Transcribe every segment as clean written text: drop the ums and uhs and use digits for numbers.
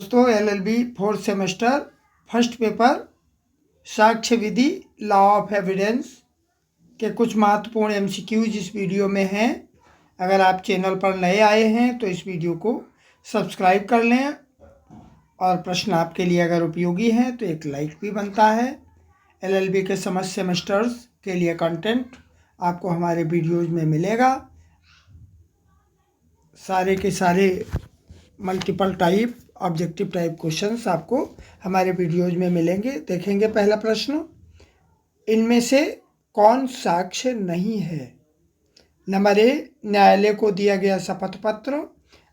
दोस्तों LLB fourth semester first paper साक्ष्य विधि law of evidence के कुछ महत्वपूर्ण एमसीक्यूज इस वीडियो में हैं। अगर आप चैनल पर नए आए हैं तो इस वीडियो को सब्सक्राइब कर लें और प्रश्न आपके लिए अगर उपयोगी हैं तो एक लाइक भी बनता है। एलएलबी के समस्त सेमेस्टर्स के लिए कंटेंट आपको हमारे वीडियोज़ में मिलेगा। सारे के सारे multiple type objective type questions आपको हमारे वीडियोज में मिलेंगे। देखेंगे पहला प्रश्न, इनमें से कौन साक्ष्य नहीं है? नंबर ए, न्यायालय को दिया गया शपथ पत्र।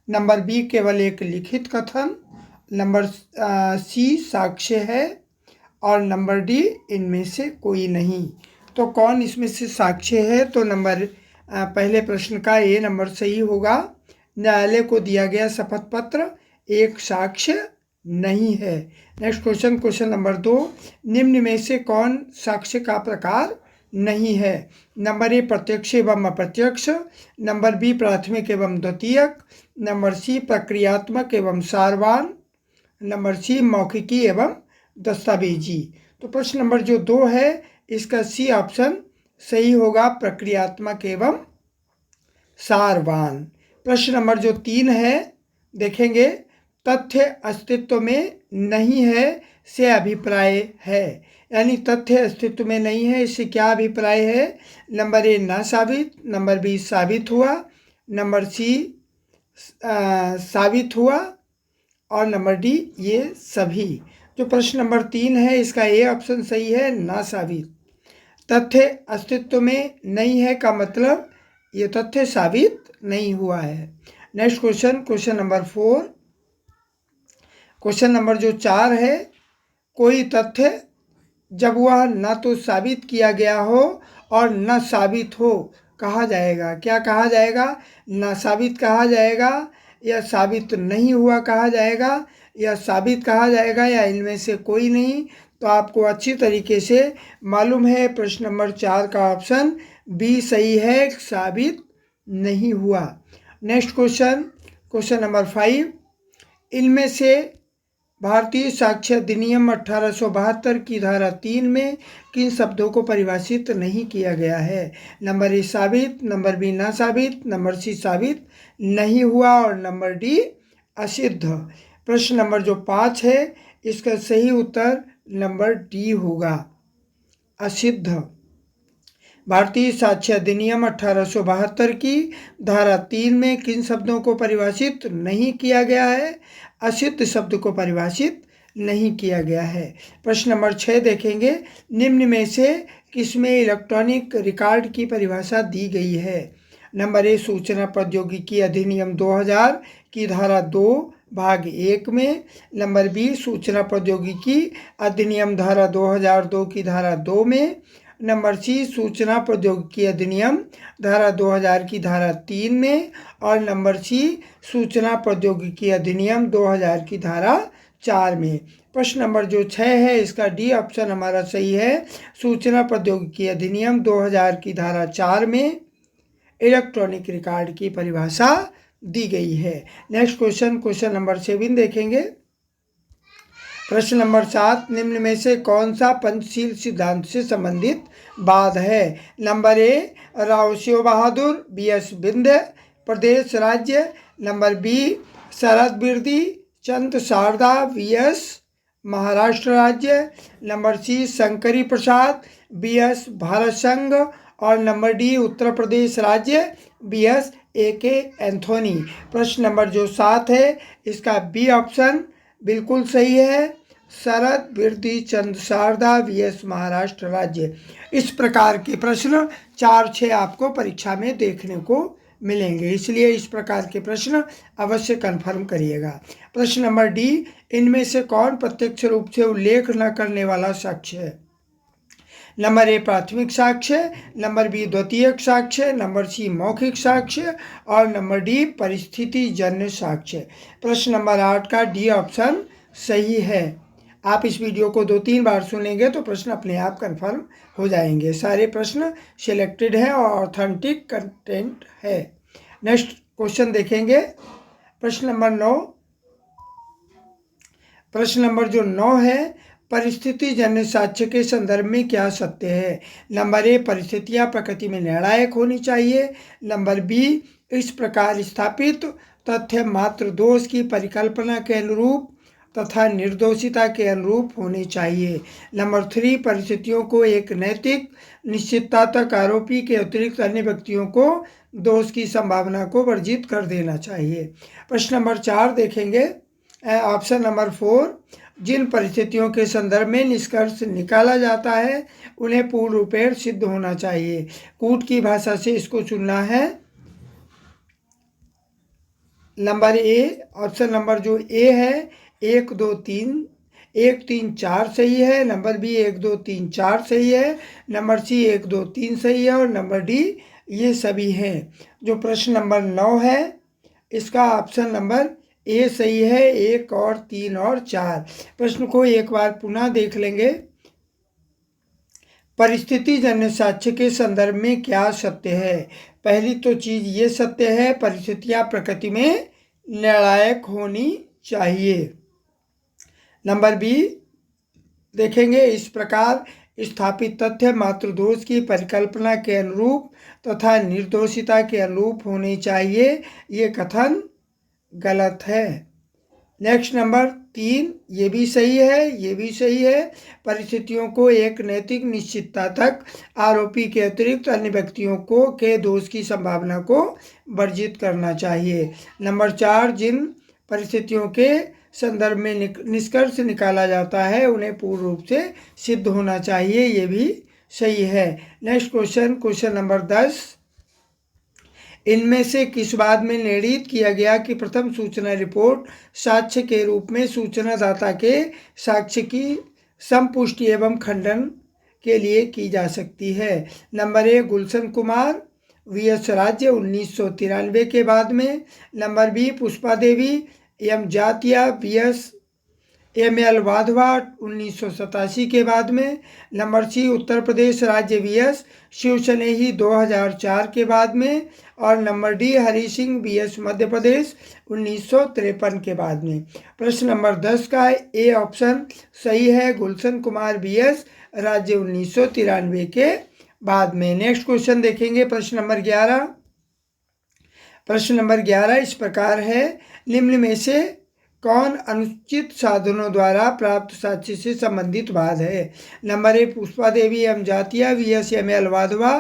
नंबर बी, केवल एक लिखित कथन। नंबर सी, साक्ष्य है। और नंबर डी, इनमें से कोई नहीं। तो कौन इसमें से साक्ष्य है? तो नंबर पहले प्रश्न का ए नंबर सही होगा। न्यायालय को दिया गया शपथ पत्र एक साक्ष्य नहीं है। नेक्स्ट क्वेश्चन, क्वेश्चन नंबर 2, निम्न में से कौन साक्ष्य का प्रकार नहीं है? नंबर ए, प्रत्यक्ष एवं अप्रत्यक्ष। नंबर बी, प्राथमिक एवं द्वितीयक। नंबर सी, प्रक्रियात्मक एवं सारवान। नंबर सी, मौखिकी एवं दस्तावेजी। तो प्रश्न नंबर जो 2 है इसका सी ऑप्शन सही होगा, प्रक्रियात्मक एवं सारवान। प्रश्न नंबर जो 3 है देखेंगे, तथ्य अस्तित्व में नहीं है से अभिप्राय है। यानी तथ्य अस्तित्व में नहीं है, इससे क्या अभिप्राय है? नंबर ए, ना साबित। नंबर बी, साबित हुआ। नंबर सी, साबित हुआ। और नंबर डी, ये सभी। जो प्रश्न नंबर 3 है इसका ए ऑप्शन सही है, ना साबित। तथ्य अस्तित्व में नहीं है का मतलब ये तथ्य साबित नहीं हुआ है। Next question, question number 4। Question number जो 4 है, कोई तथ्य जब वह न तो साबित किया गया हो और न साबित हो कहा जाएगा। क्या कहा जाएगा? न साबित कहा जाएगा, या साबित नहीं हुआ कहा जाएगा, या साबित कहा जाएगा, या इनमें से कोई नहीं। तो आपको अच्छी तरीके से मालूम है प्रश्न नंबर 4 का ऑप्शन बी सही है, साबित नहीं हुआ। नेक्स्ट क्वेश्चन, क्वेश्चन नंबर 5, इनमें से भारतीय साक्ष्य अधिनियम 1872 की धारा 3 में किन शब्दों को परिभाषित नहीं किया गया है? नंबर ए, साबित। नंबर बी, ना साबित। नंबर सी, साबित नहीं हुआ। और नंबर डी, असिद्ध। प्रश्न नंबर जो 5 है इसका सही उत्तर नंबर डी होगा, असिद्ध। भारतीय साक्ष्य अधिनियम 1872 की धारा 3 में किन शब्दों को परिभाषित नहीं किया गया है? असिद्ध शब्द को परिभाषित नहीं किया गया है। प्रश्न नंबर 6 देखेंगे, निम्न में से किसमें इलेक्ट्रॉनिक रिकॉर्ड की परिभाषा दी गई है? नंबर ए, सूचना प्रौद्योगिकी अधिनियम 2000 की धारा 2 भाग 1 में। नंबर बी, सूचना प्रौद्योगिकी अधिनियम धारा 2002 की धारा 2 में। नंबर सी, सूचना प्रौद्योगिकी अधिनियम धारा 2000 की धारा 3 में। और नंबर सी, सूचना प्रौद्योगिकी अधिनियम 2000 की धारा 4 में। प्रश्न नंबर जो 6 है इसका डी ऑप्शन हमारा सही है, सूचना प्रौद्योगिकी अधिनियम 2000 की धारा 4 में इलेक्ट्रॉनिक रिकॉर्ड की परिभाषा दी गई है। नेक्स्ट क्वेश्चन, क्वेश्चन नंबर 7 देखेंगे। प्रश्न नंबर 7, निम्न में से कौन सा पंचशील सिद्धांत से संबंधित वाद है? Number A, Rao Shiv Bahadur vs Vindhya Pradesh राज्य। Number B, Sharad Birdi Chand Sharda vs Maharashtra राज्य। Number C, Shankari Prasad vs Bharat संघ। और नंबर डी, उत्तर प्रदेश राज्य बीएस AK एंथोनी। प्रश्न नंबर जो 7 है इसका बी ऑप्शन बिल्कुल सही है, शरद बिरदी चंद शारदा बीएस महाराष्ट्र राज्य। इस प्रकार के प्रश्न 4-6 आपको परीक्षा में देखने को मिलेंगे, इसलिए इस प्रकार के प्रश्न अवश्य कंफर्म करिएगा। प्रश्न नंबर डी, इनमें से कौन प्रत्यक्ष रूप से उल्लेख न करने वाला साक्ष्य है? नंबर ए, प्राथमिक साक्ष्य। नंबर बी, द्वितीयक साक्ष्य। नंबर सी, मौखिक साक्ष्य। और नंबर डी, परिस्थिति जन्य साक्ष्य। प्रश्न नंबर 8 का डी ऑप्शन सही है। आप इस वीडियो को 2-3 बार सुनेंगे तो प्रश्न अपने आप कंफर्म हो जाएंगे। सारे प्रश्न सिलेक्टेड है और ऑथेंटिक कंटेंट है। नेक्स्ट क्वेश्चन देखेंगे, प्रश्न नंबर 9, प्रश्न नंबर जो 9 है, परिस्थिति जन्य साक्ष्य के संदर्भ में क्या सत्य है? नंबर ए, परिस्थितियां प्रकृति में निर्णायक होनी चाहिए। नंबर बी, इस प्रकार स्थापित तथ्य मात्र दोष की परिकल्पना के अनुरूप तथा निर्दोषिता के अनुरूप होने चाहिए। नंबर 3, परिस्थितियों को एक नैतिक निश्चितता तक आरोपी के अतिरिक्त अन्य व्यक्तियों को दोष की संभावना को वर्जित कर देना चाहिए। प्रश्न नंबर 4 देखेंगे, ऑप्शन नंबर 4, जिन परिस्थितियों के संदर्भ में निष्कर्ष निकाला जाता है उन्हें पूर्ण रूपेण सिद्ध होना चाहिए। कूट की भाषा से इसको चुनना है। नंबर ए, ऑप्शन नंबर जो ए है 1 2 3 1 3 4 सही है। नंबर बी 1 2 3 4 सही है। नंबर सी 1 2 3 सही है और नंबर डी ये सभी हैं। जो प्रश्न नंबर 9 है इसका ऑप्शन नंबर ए सही है, 1 और 3 और 4। प्रश्न को एक बार पुनः देख लेंगे। परिस्थिति जन्य साक्ष्य के संदर्भ में क्या सत्य है? पहली तो चीज ये सत्य है, परिस्थितियां प्रकृति में निर्णायक होनी चाहिए। नंबर बी देखेंगे, इस प्रकार स्थापित तथ्य मात्र दोष की परिकल्पना के अनुरूप तथा निर्दोषिता के अनुरूप होने चाहिए। ये कथन गलत है। नेक्स्ट नंबर 3, ये भी सही है, ये भी सही है। परिस्थितियों को एक नैतिक निश्चितता तक आरोपी के अतिरिक्त अन्य व्यक्तियों को के दोष की संभावना को वर्जित करना चाहिए। नंबर 4, जिन परिस्थितियों के संदर्भ में निष्कर्ष निकाला जाता है उन्हें पूर्ण रूप से सिद्ध होना चाहिए, ये भी सही है। नेक्स्ट क्वेश्चन नंबर 10, इनमें से किस बात में निर्णित किया गया कि प्रथम सूचना रिपोर्ट साक्ष्य के रूप में सूचनादाता के साक्ष्य की संपुष्टि एवं खंडन के लिए की जा सकती है? Number A, Gulshan Kumar VS राज्य 1993 के बाद में। Number B, Pushpa Devi M Jatiya VS ML Wadhwa 1987 के बाद में। नंबर सी, उत्तर प्रदेश राज्य वीएस शिवसनेही 2004 के बाद में। और number D, Hari Singh vs Madhya Pradesh 1953 के बाद में। प्रश्न नंबर 10 का ए ऑप्शन सही है, गुलशन कुमार वीएस राज्य 1993 के बाद में। नेक्स्ट क्वेश्चन देखेंगे, प्रश्न नंबर 11। प्रश्न नंबर 11 इस प्रकार है, निम्न में से कौन अनुचित साधनों द्वारा प्राप्त साक्ष्य से संबंधित वाद है? Number A, Pushpa Devi M Jatiya VS ML Wadhwa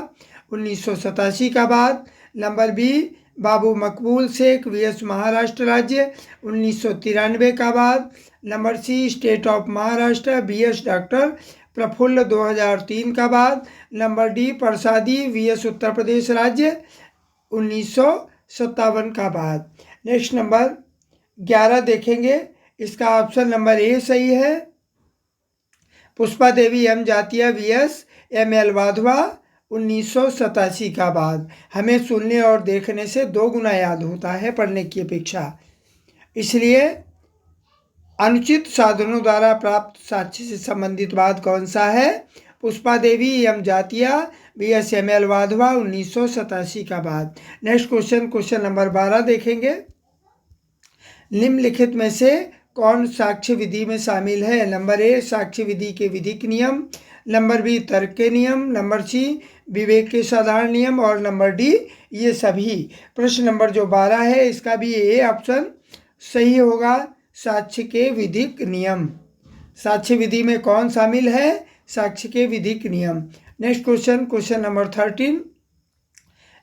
1987 का वाद। नंबर बी, बाबू मकबूल शेख वीएस महाराष्ट्र राज्य 1993 का वाद। Number C, state of Maharashtra VS doctor Prafulla 2003 का वाद। Number D, Prasadi VS Uttar Pradesh राज्य 1957 का वाद। नेक्स्ट नंबर 11 देखेंगे, इसका ऑप्शन नंबर ए सही है, Pushpa Devi M Jatiya VS ML Wadhwa 1987 का बाद। हमें सुनने और देखने से 2 गुना याद होता है पढ़ने की अपेक्षा, इसलिए अनुचित साधनों द्वारा प्राप्त साक्ष्य से संबंधित वाद कौन सा है? Pushpa Devi M Jatiya VS ML Wadhwa 1987 का बाद। नेक्स्ट क्वेश्चन नंबर 12 देखेंगे, निम्नलिखित में से कौन साक्ष्य विधि में शामिल है? नंबर ए, साक्ष्य विधि के विधिक नियम। नंबर बी, तर्क के नियम। नंबर सी, विवेक के साधारण नियम। और नंबर डी ये सभी। प्रश्न नंबर जो 12 है इसका भी ए ऑप्शन सही होगा, साक्ष्य के विधिक नियम। साक्ष्य विधि में कौन शामिल है? साक्ष्य के विधिक नियम। नेक्स्ट क्वेश्चन नंबर 13,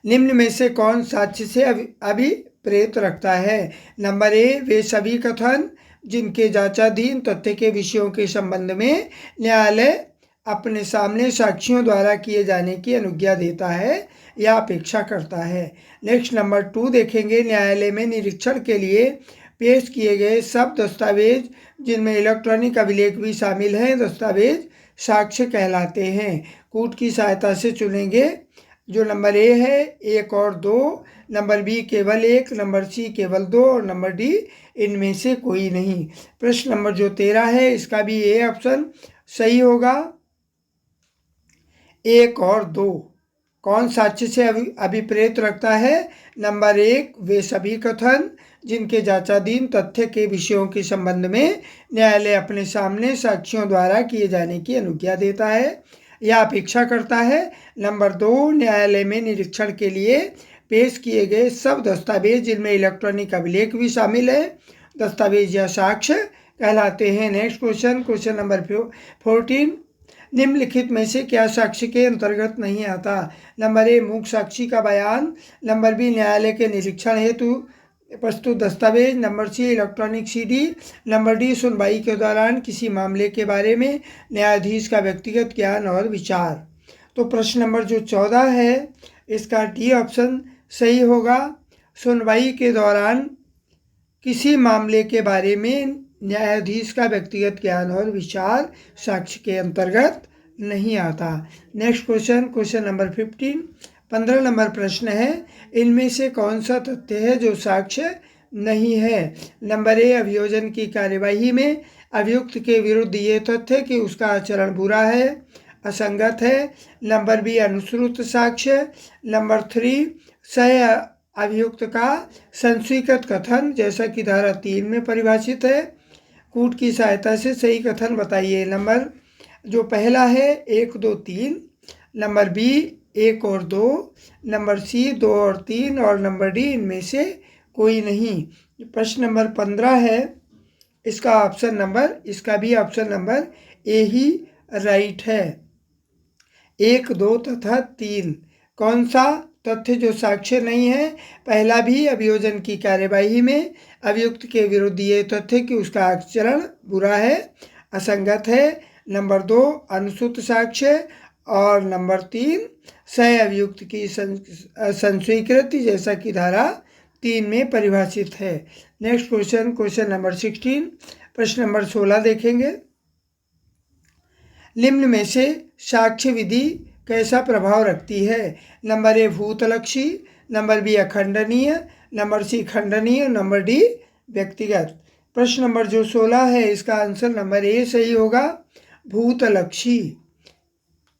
निम्न में से कौन साक्ष्य से अभिप्रेत रखता है? नंबर ए, वे सभी कथन जिनके जांचाधीन तथ्य के विषयों के संबंध में न्यायालय अपने सामने साक्षियों द्वारा किए जाने की अनुज्ञा देता है या अपेक्षा करता है। नेक्स्ट नंबर 2 देखेंगे, न्यायालय में निरीक्षण के लिए पेश किए गए सब दस्तावेज जिनमें इलेक्ट्रॉनिक अभिलेख भी शामिल हैं दस्तावेज साक्ष्य कहलाते हैं। कूट की सहायता से चुनेंगे। जो नंबर ए है 1 और 2, नंबर बी केवल 1, नंबर सी केवल 2 और नंबर डी इनमें से कोई नहीं। प्रश्न नंबर जो 13 है इसका भी ए ऑप्शन सही होगा, 1 और 2। कौन साक्ष्य से अभिप्रेत रखता है? नंबर 1, वे सभी कथन जिनके जांचाधीन तथ्य के विषयों के संबंध में न्यायालय अपने सामने साक्षियों द्वारा किए जाने की अनुज्ञा देता है या अपेक्षा करता है। नंबर 2, न्यायालय में निरीक्षण के लिए पेश किए गए सब दस्तावेज जिनमें इलेक्ट्रॉनिक अभिलेख भी शामिल है दस्तावेज या साक्ष्य कहलाते हैं। नेक्स्ट क्वेश्चन नंबर 14, निम्नलिखित में से क्या साक्ष्य के अंतर्गत नहीं आता? नंबर ए, मूक साक्षी का बयान। नंबर बी, न्यायालय के निरीक्षण हेतु प्रस्तुत दस्तावेज। Number C, electronic CD. Number D, सुनवाई के दौरान किसी मामले के बारे में न्यायाधीश का व्यक्तिगत ज्ञान और विचार। तो प्रश्न नंबर जो 14 है इसका डी ऑप्शन सही होगा। सुनवाई के दौरान किसी मामले के बारे में न्यायाधीश का व्यक्तिगत ज्ञान और विचार साक्ष्य के अंतर्गत नहीं आता। नेक्स्ट क्वेश्चन नंबर 15 नंबर प्रश्न है, इनमें से कौन सा तथ्य है जो साक्ष्य नहीं है? नंबर ए, अभियोजन की कार्यवाही में अभियुक्त के विरुद्ध ये तथ्य कि उसका आचरण बुरा है असंगत है। नंबर बी, अनुश्रुत साक्ष्य। नंबर 3, सह अभियुक्त का संस्वीकृत कथन जैसा कि धारा 3 में परिभाषित है। कूट की सहायता से सही कथन बताइए। नंबर जो पहला है 1, 2, 3। नंबर बी 1 और 2। नंबर सी 2 और 3 और नंबर डी इनमें से कोई नहीं। प्रश्न नंबर 15 है इसका भी option number A he right है। 1, 2 तथा 3 कौन सा तथ्य जो साक्ष्य नहीं है? पहला भी, अभियोजन की कार्यवाही में अभियुक्त के विरुद्ध ये तथ्य कि उसका आचरण बुरा है असंगत है। नंबर 2, अनुश्रुत साक्ष्य। और नंबर 3, सह अभियुक्त की संस्वीकृति जैसा कि धारा 3 में परिभाषित है। Next question number 16। प्रश्न नंबर 16 देखेंगे, निम्न में से साक्ष्य विधि कैसा प्रभाव रखती है? नंबर ए, भूतलक्षी। नंबर बी, अखंडनीय। नंबर सी, खंडनीय। नंबर डी, व्यक्तिगत। प्रश्न नंबर जो 16 है इसका आंसर नंबर ए सही होगा, भूतलक्षी।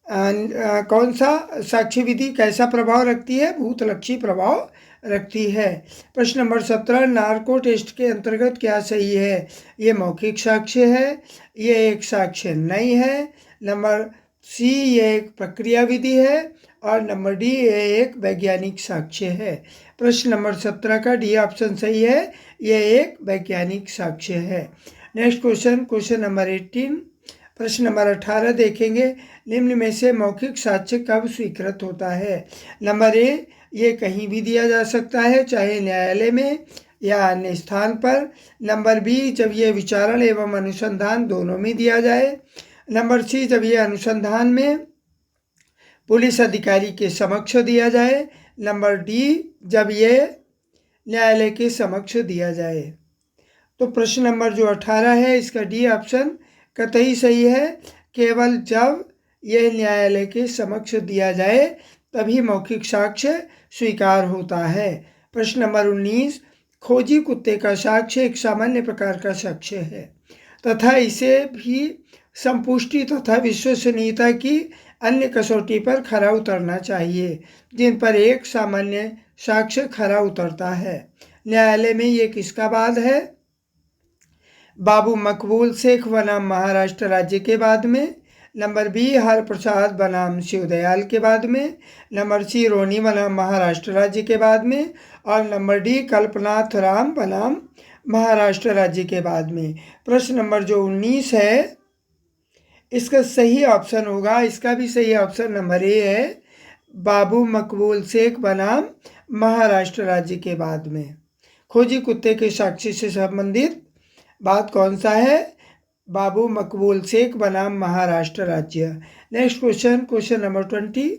कौन सा साक्ष्य विधि कैसा प्रभाव रखती है? भूतलक्षी प्रभाव रखती है। प्रश्न नंबर 17, नार्को टेस्ट के अंतर्गत क्या सही है? ये मौखिक साक्ष्य है, ये एक साक्ष्य नहीं है। नंबर सी, ये एक प्रक्रिया विधि है। और नंबर डी, ये एक वैज्ञानिक साक्ष्य है। प्रश्न नंबर 17 का डी ऑप्शन सही है, ये एक वैज्ञानिक साक्ष्य है। Next question number 18। प्रश्न नंबर 18 देखेंगे, निम्न में से मौखिक साक्ष्य कब स्वीकृत होता है? नंबर ए, ये कहीं भी दिया जा सकता है, चाहे न्यायालय में या अन्य स्थान पर। नंबर बी, जब ये विचारण एवं अनुसंधान दोनों में दिया जाए। नंबर सी, जब ये अनुसंधान में पुलिस अधिकारी के समक्ष दिया जाए। नंबर डी, जब ये न्यायालय के समक्ष दिया जाए। तो प्रश्न नंबर जो 18 है इसका डी ऑप्शन कतई सही है, केवल जब यह न्यायालय के समक्ष दिया जाए तभी मौखिक साक्ष्य स्वीकार होता है। प्रश्न नंबर 19, खोजी कुत्ते का साक्ष्य एक सामान्य प्रकार का साक्ष्य है तथा इसे भी संपुष्टि तथा विश्वसनीयता की अन्य कसौटी पर खरा उतरना चाहिए, जिन पर एक सामान्य साक्ष्य खरा उतरता है। न्यायालय में ये किसका वाद है? बाबू मकबूल शेख बनाम महाराष्ट्र राज्य के बाद में। नंबर बी, हर प्रसाद बनाम शिवदयाल के बाद में। नंबर सी, रोनी बनाम महाराष्ट्र राज्य के बाद में। और नंबर डी, कल्पनाथ राम बनाम महाराष्ट्र राज्य के बाद में। प्रश्न नंबर जो 19 है इसका सही ऑप्शन होगा, इसका भी सही ऑप्शन नंबर ए है, बाबू मकबूल शेख बनाम महाराष्ट्र राज्य के बाद में। खोजी कुत्ते के साक्ष्य से संबंधित बात कौन सा है? बाबू मकबूल शेख बनाम महाराष्ट्र राज्य। नेक्स्ट क्वेश्चन नंबर 20,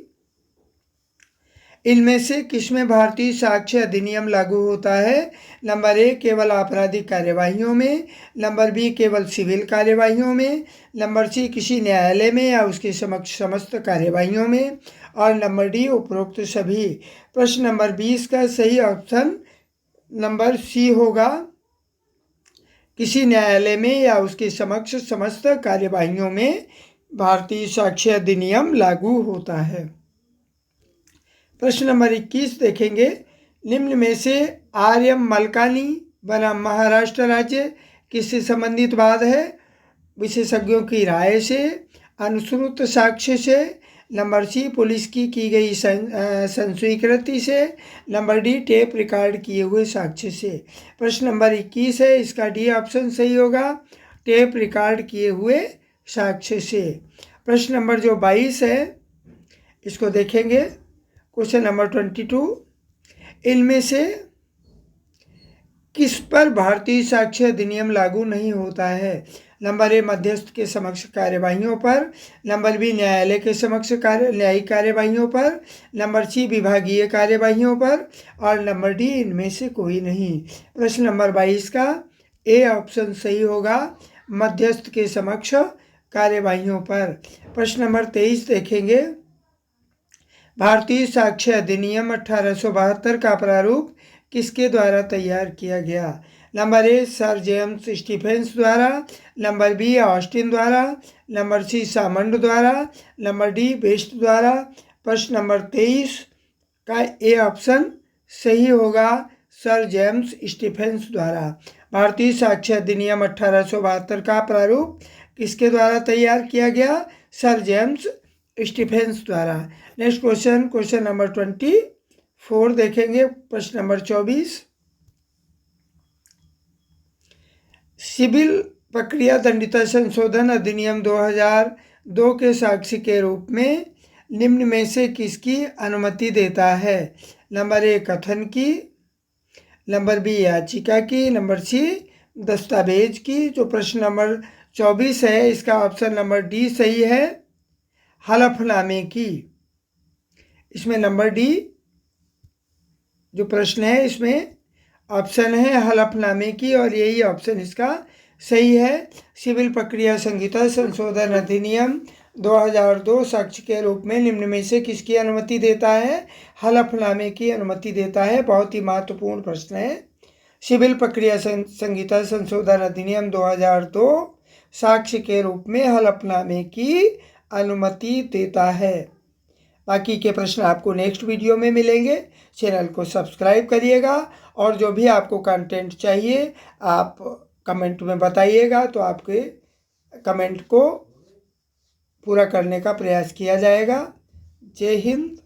इनमें से किसमें भारतीय साक्ष्य अधिनियम लागू होता है? नंबर ए, केवल आपराधिक कार्यवाहियों में। नंबर बी, केवल सिविल कार्यवाहियों में। नंबर सी, किसी न्यायालय में या उसके समक्ष समस्त कार्यवाहियों में। और नंबर डी, उपरोक्त सभी। प्रश्न नंबर 20 का सही ऑप्शन नंबर सी होगा, किसी न्यायालय में या उसके समक्ष समस्त कार्यवाहियों में भारतीय साक्ष्य अधिनियम लागू होता है। प्रश्न नंबर 21 देखेंगे, निम्न में से आर्यम मलकानी बना महाराष्ट्र राज्य किससे संबंधित वाद है? विशेषज्ञों की राय से, अनुश्रुत साक्ष्य से, नंबर सी पुलिस की गई संस्वीकृति से, नंबर डी टेप रिकॉर्ड किए हुए साक्ष्य से। प्रश्न नंबर 21 है, इसका डी ऑप्शन सही होगा, टेप रिकॉर्ड किए हुए साक्ष्य से। प्रश्न नंबर जो 22 है इसको देखेंगे। क्वेश्चन नंबर 22, इनमें से किस पर भारतीय साक्ष्य अधिनियम लागू नहीं होता है? नंबर ए मध्यस्थ के समक्ष कार्यवाहियों पर, नंबर बी न्यायालय के समक्ष न्यायिक कार्यवाहियों पर, नंबर सी विभागीय कार्यवाहियों पर, और नंबर डी इनमें से कोई नहीं। प्रश्न नंबर 22 का ए ऑप्शन सही होगा, मध्यस्थ के समक्ष कार्यवाहियों पर। प्रश्न नंबर 23 देखेंगे। भारतीय साक्ष्य अधिनियम 1872 का प्रारूप किसके द्वारा तैयार किया गया? Number A sir James Stephens द्वारा, नंबर बी ऑस्टिन द्वारा, नंबर सी सामंड द्वारा, नंबर डी बेस्ट द्वारा। प्रश्न नंबर 23 का ए ऑप्शन सही होगा, सर जेम्स स्टीफेंस द्वारा। भारतीय साक्ष्य अधिनियम 1872 का प्रारूप किसके द्वारा तैयार किया गया? सर जेम्स स्टीफेंस द्वारा। नेक्स्ट क्वेश्चन, क्वेश्चन नंबर 24 देखेंगे। प्रश्न नंबर 24, सिविल प्रक्रिया दंडिता संशोधन अधिनियम 2002 के साक्षी के रूप में निम्न में से किसकी अनुमति देता है? नंबर ए कथन की, नंबर बी याचिका की, नंबर सी दस्तावेज की। जो प्रश्न नंबर 24 है इसका ऑप्शन नंबर डी सही है, हलफनामे की। इसमें नंबर डी जो प्रश्न है इसमें ऑप्शन है हलफनामे की, और यही ऑप्शन इसका सही है। सिविल प्रक्रिया संहिता संशोधन अधिनियम 2002 साक्ष्य के रूप में निम्न में से किसकी अनुमति देता है? हलफनामे की अनुमति देता है। बहुत ही महत्वपूर्ण प्रश्न है। सिविल प्रक्रिया संहिता संशोधन अधिनियम 2002 साक्ष्य के रूप में हलफनामे की अनुमति देता है। बाकी के प्रश्न आपको नेक्स्ट वीडियो में मिलेंगे। चैनल को सब्सक्राइब करिएगा, और जो भी आपको कंटेंट चाहिए आप कमेंट में बताइएगा, तो आपके कमेंट को पूरा करने का प्रयास किया जाएगा। जय हिंद।